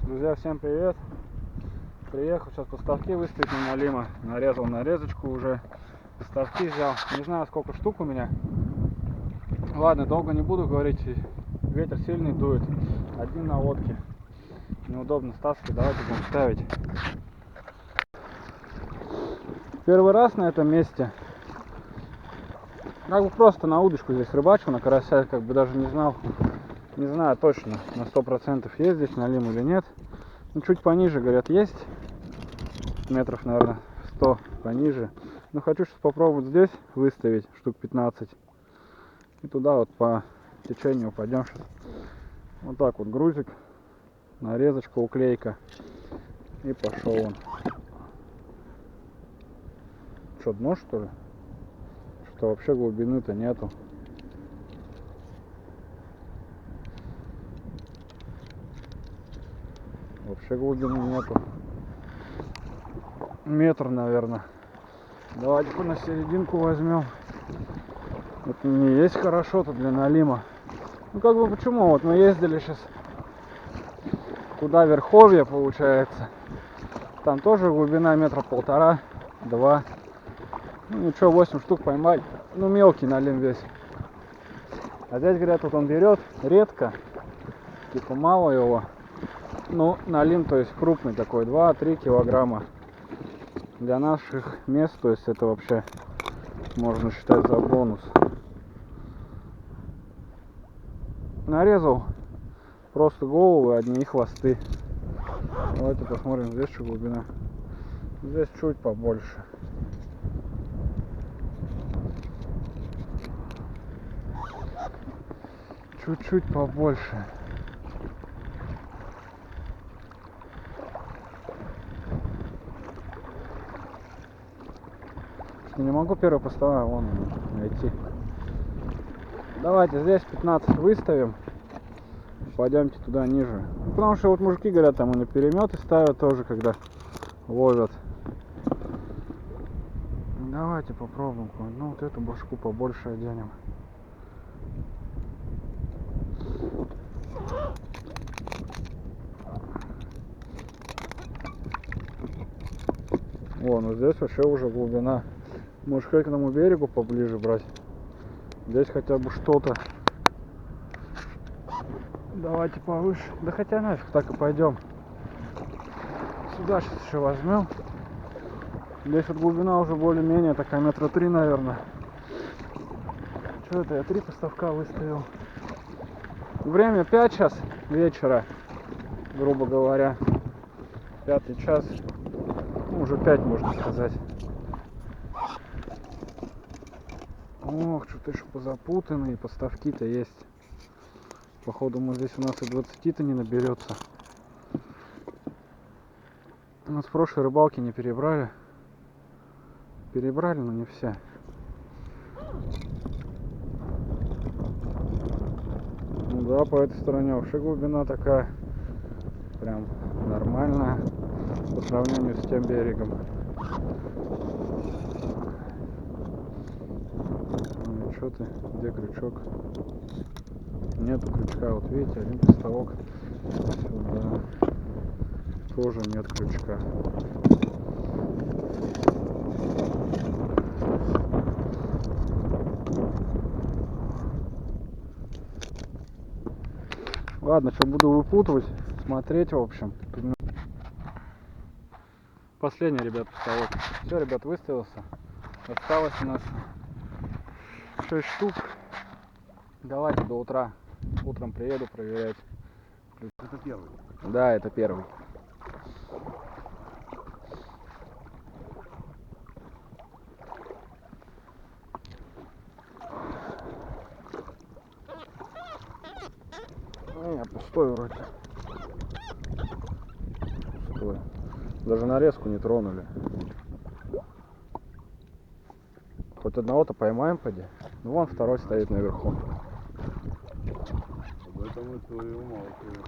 Друзья, всем привет! Приехал сейчас поставки выставить на налима. Нарезал нарезочку уже. Поставки взял. Не знаю, сколько штук у меня. Ладно, долго не буду говорить. Ветер сильный дует. Один на лодке. Неудобно стаскивать. Давайте будем ставить. Первый раз на этом месте. Как бы просто на удочку здесь рыбачил, на карася, как бы даже не знал. Не знаю точно, на 100% есть здесь налим или нет. Ну, чуть пониже, говорят, есть. Метров, наверное, 100 пониже. Но хочу сейчас попробовать здесь выставить штук 15. И туда вот по течению пойдем сейчас. Вот так вот грузик, нарезочка, уклейка. И пошел он. Что, дно что ли? Что вообще глубины-то нету. Вообще глубины нету. Метр, наверное. Давайте на серединку возьмем. Это не есть хорошо-то для налима. Ну как бы почему? Вот мы ездили сейчас туда, Верховье, получается. Там тоже глубина метра 1,5-2. Ну ничего, 8 штук поймать. Ну мелкий налим весь. А здесь, говорят, вот он берет редко. Типа мало его. Ну налим, то есть крупный такой, 2-3 килограмма. Для наших мест, то есть это вообще можно считать за бонус. Нарезал просто головы, одни хвосты. Давайте посмотрим, здесь что глубина. Здесь чуть побольше. Чуть-чуть побольше. Не могу первый поставить, вон найти. Давайте здесь 15 выставим. Пойдемте туда ниже. Потому что вот мужики говорят, там они переметы ставят тоже, когда ловят. Давайте попробуем. Ну вот эту башку побольше оденем. Вон, ну здесь вообще уже глубина. Может, к этому берегу поближе брать. Здесь хотя бы что-то. Давайте повыше. Да хотя нафиг, так и пойдем. Сюда сейчас еще возьмем. Здесь вот глубина уже более-менее такая метра 3, наверное. Что это? Я 3 поставка выставил. Время 5 сейчас вечера, грубо говоря. 5 час. Ну, уже 5, можно сказать. Ох, что-то еще позапутанные, поставки-то есть. Походу мы здесь у нас и 20-то не наберется. У нас в прошлой рыбалке не перебрали. Перебрали, но не все. Ну да, по этой стороне вообще глубина такая. Прям нормальная. По сравнению с тем берегом. Ну, что ты? Где крючок? Нету крючка. Вот видите, один поставок. Сюда. Тоже нет крючка. Ладно, что буду выпутывать, смотреть, в общем. Последний, ребят, поставок. Все, ребят, выставился. Осталось у нас 6 штук. Давайте до утра. Утром приеду проверять. Это первый? Да, это первый. Не, пустой вроде. Пустой. Даже нарезку не тронули. Хоть одного-то поймаем, поди. Ну вон второй стоит наверху. Об этом и твою умалчиваю.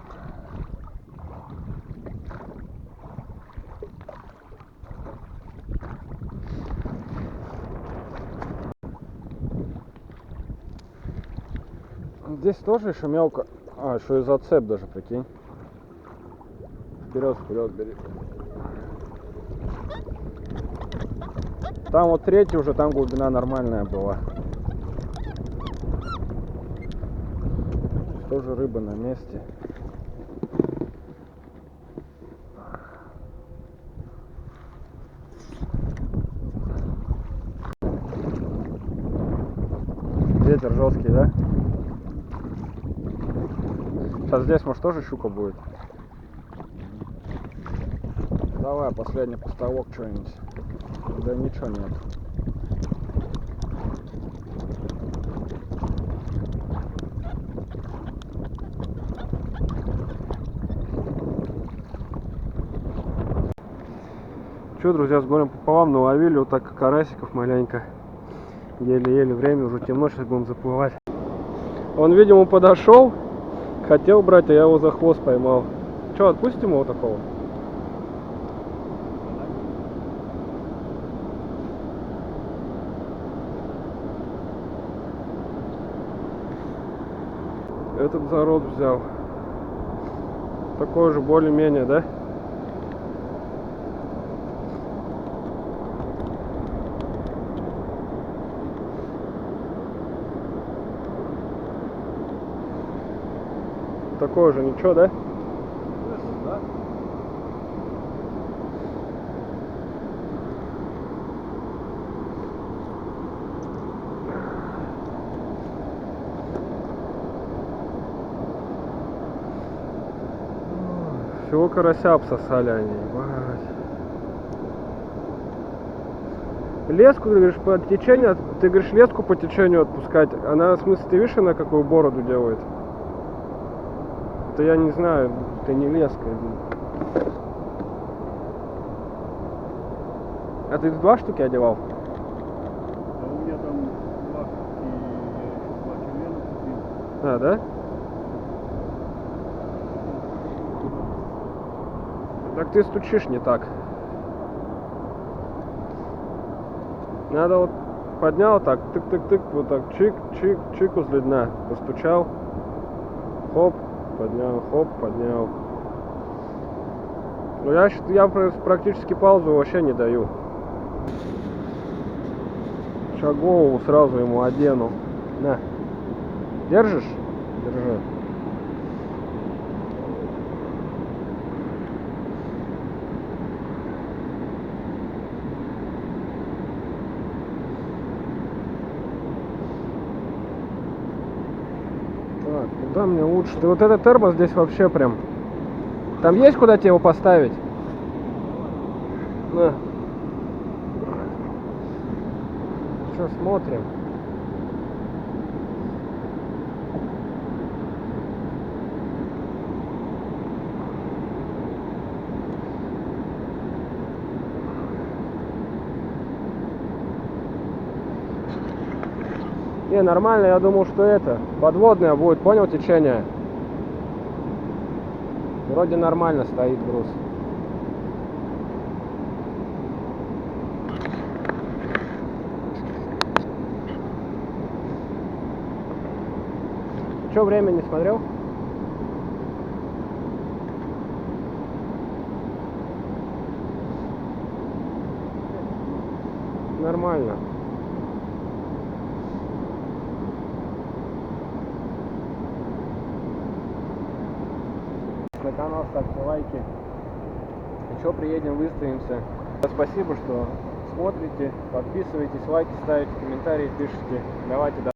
Здесь тоже еще мелко. А, еще и зацеп даже, прикинь. Вперед, вперед, бери. Там вот третий уже, там глубина нормальная была. Тоже рыба на месте. Ветер жесткий, да? Сейчас здесь, может, тоже щука будет? Давай, последний поставок что-нибудь. Да ничего нет. Че, друзья, с горем пополам наловили вот так карасиков маленько. Еле-еле, время уже темно, сейчас будем заплывать. Он, видимо, подошел, хотел брать, а я его за хвост поймал. Че, отпустим его такого? Этот зарод взял. Такой же, более-менее, да? Такой же, ничего, да? Да? Всего карася обсосали они. Леску, ты говоришь, по течению, ты говоришь, леску по течению отпускать. Она, в смысле, ты видишь, она какую бороду делает? Это я не знаю, это не леска. А ты 2 штуки одевал? А у меня там 2 штуки, я еще 2 члена купил. А, да? Так ты стучишь не так. Надо вот поднял так, тык-тык-тык, вот так, чик-чик-чик возле дна. Постучал. Хоп, поднял, хоп, поднял. Ну я практически паузу вообще не даю. Сейчас голову сразу ему одену. На. Держишь? Держи. Так, куда мне лучше? Ты вот этот термос здесь вообще прям... Там есть куда тебе его поставить? На. Что, смотрим? Не, нормально, я думал, что это подводное будет, понял, течение? Вроде нормально стоит груз. Че, время не смотрел? Нормально. На канал ставьте лайки. Еще приедем, выставимся. Спасибо, что смотрите, подписывайтесь, лайки ставите, комментарии пишите. Давайте.